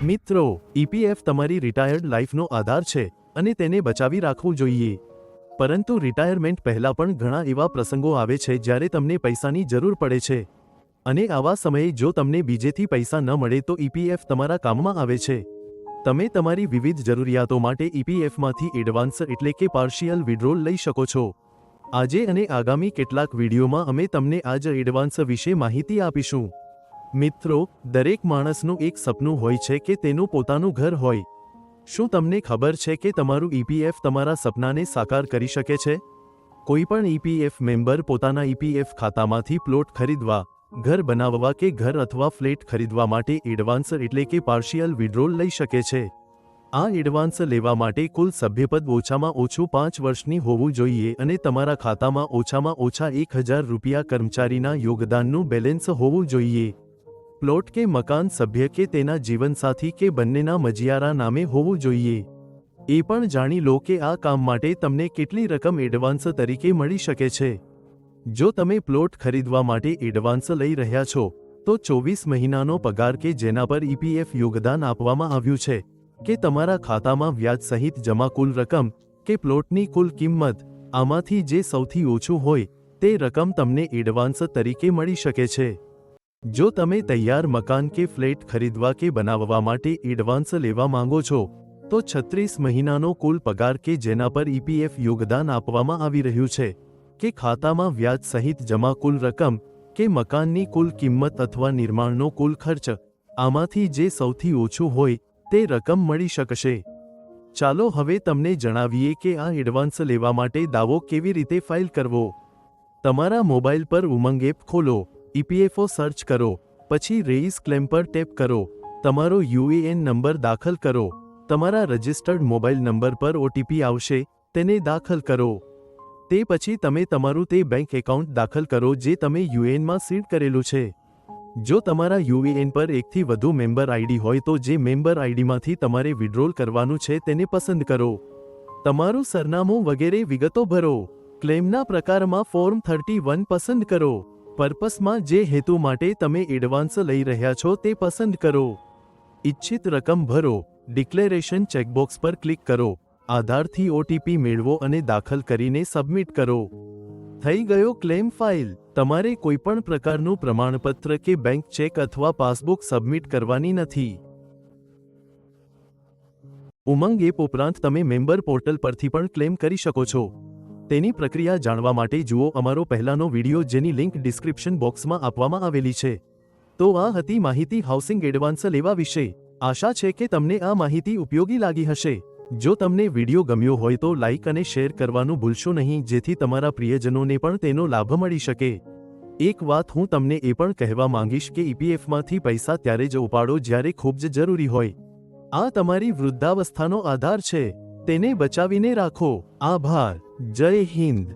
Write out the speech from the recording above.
મિત્રો, ઈપીએફ તમારી રિટાયર્ડ લાઈફનો આધાર છે અને તેને બચાવી રાખવું જોઈએ. પરંતુ રિટાયરમેન્ટ પહેલાં પણ ઘણા એવા પ્રસંગો આવે છે જ્યારે તમને પૈસાની જરૂર પડે છે. અને આવા સમયે જો તમને બીજેથી પૈસા ન મળે તો ઈપીએફ તમારા કામમાં આવે છે. તમે તમારી વિવિધ જરૂરિયાતો માટે ઈપીએફમાંથી એડવાન્સ એટલે કે પાર્શિયલ વિડ્રોલ લઈ શકો છો. આજે અને આગામી કેટલાક વિડીયોમાં અમે તમને આ જ એડવાન્સ વિશે માહિતી આપીશું. મિત્રો, દરેક માણસનું એક સપનું હોય છે કે તેનું પોતાનું ઘર હોય. શું તમને ખબર છે કે તમારું ઈપીએફ તમારા સપનાને સાકાર કરી શકે છે? કોઈપણ ઈપીએફ મેમ્બર પોતાના ઈપીએફ ખાતામાંથી પ્લોટ ખરીદવા, ઘર બનાવવા કે ઘર અથવા ફ્લેટ ખરીદવા માટે એડવાન્સ એટલે કે પાર્શિયલ વિડ્રોલ લઈ શકે છે. આ એડવાન્સ લેવા માટે કુલ સભ્યપદ ઓછામાં ઓછું 5 વર્ષની હોવું જોઈએ અને તમારા ખાતામાં ઓછામાં ઓછા 1000 રૂપિયા કર્મચારીના યોગદાનનું બેલેન્સ હોવું જોઈએ. પ્લોટ કે મકાન સભ્ય કે તેના જીવનસાથી કે બંનેના મજિયારા નામે હોવું જોઈએ. એ પણ જાણી લો કે આ કામ માટે તમને કેટલી રકમ એડવાન્સ તરીકે મળી શકે છે. જો તમે પ્લોટ ખરીદવા માટે એડવાન્સ લઈ રહ્યા છો, તો 24 મહિનાનો પગાર કે જેના પર ઈપીએફ યોગદાન આપવામાં આવ્યું છે, કે તમારા ખાતામાં વ્યાજ સહિત જમા કુલ રકમ, કે પ્લોટની કુલ કિંમત, આમાંથી જે સૌથી ઓછું હોય તે રકમ તમને એડવાન્સ તરીકે મળી શકે છે. જો તમે તૈયાર મકાન કે ફ્લેટ ખરીદવા કે બનાવવા માટે એડવાન્સ લેવા માંગો છો, તો 36 મહિનાનો કુલ પગાર કે જેના પર ઈપીએફ યોગદાન આપવામાં આવી રહ્યું છે, કે ખાતામાં વ્યાજ સહિત જમા કુલ રકમ, કે મકાનની કુલ કિંમત અથવા નિર્માણનો કુલ ખર્ચ, આમાંથી જે સૌથી ઓછું હોય તે રકમ મળી શકશે. ચાલો હવે તમને જણાવીએ કે આ એડવાન્સ લેવા માટે દાવો કેવી રીતે ફાઇલ કરવો. તમારા મોબાઈલ પર ઉમંગ એપ ખોલો, ઈપીએફઓ સર્ચ કરો, પછી રેઇઝ ક્લેમ પર ટેપ કરો, તમારો યુએએન નંબર દાખલ કરો, તમારા રજિસ્ટર્ડ મોબાઈલ નંબર પર ઓટીપી આવશે, તેને દાખલ કરો. તે પછી તમે તમારું તે બેંક એકાઉન્ટ દાખલ કરો જે તમે યુએએનમાં સીડ કરેલું છે. જો તમારા યુએએન પર એકથી વધુ મેમ્બર આઈડી હોય તો જે મેમ્બર આઈડીમાંથી તમારે વિડ્રોલ કરવાનું છે તેને પસંદ કરો. તમારું સરનામું વગેરે વિગતો ભરો. ક્લેમના પ્રકારમાં ફોર્મ 31 પસંદ કરો. પર્પસમાં જે હેતુ માટે તમે એડવાન્સ લઈ રહ્યા છો તે પસંદ કરો. ઇચ્છિત રકમ ભરો. ડિક્લેરેશન ચેકબોક્સ પર ક્લિક કરો. આધારથી ઓટીપી મેળવો અને દાખલ કરીને સબમિટ કરો. થઈ ગયો ક્લેમ ફાઇલ. તમારે કોઈપણ પ્રકારનું પ્રમાણપત્ર કે બેંક ચેક અથવા પાસબુક સબમિટ કરવાની નથી. ઉમંગ એપ ઉપરાંત તમે મેમ્બર પોર્ટલ પરથી પણ ક્લેમ કરી શકો છો. તેની પ્રક્રિયા જાણવા માટે જુઓ અમારો પહેલાનો વિડિયો જેની લિંક ડિસ્ક્રિપ્શન બોક્સમાં આપવામાં આવેલી છે. તો આ હતી માહિતી હાઉસિંગ એડવાન્સ લેવા વિશે. આશા છે કે તમને આ માહિતી ઉપયોગી લાગી હશે. જો તમને વિડિયો ગમ્યો હોય તો લાઇક અને શેર કરવાનું ભૂલશો નહીં જેથી તમારા પ્રિયજનોને પણ તેનો લાભ મળી શકે. એક વાત હું તમને એ પણ કહેવા માંગીશ કે ઈપીએફમાંથી પૈસા ત્યારે જ ઉપાડો જ્યારે ખૂબ જ જરૂરી હોય. આ તમારી વૃદ્ધાવસ્થાનો આધાર છે. તેને બચાવીને રાખો. આભાર. જય હિન્દ.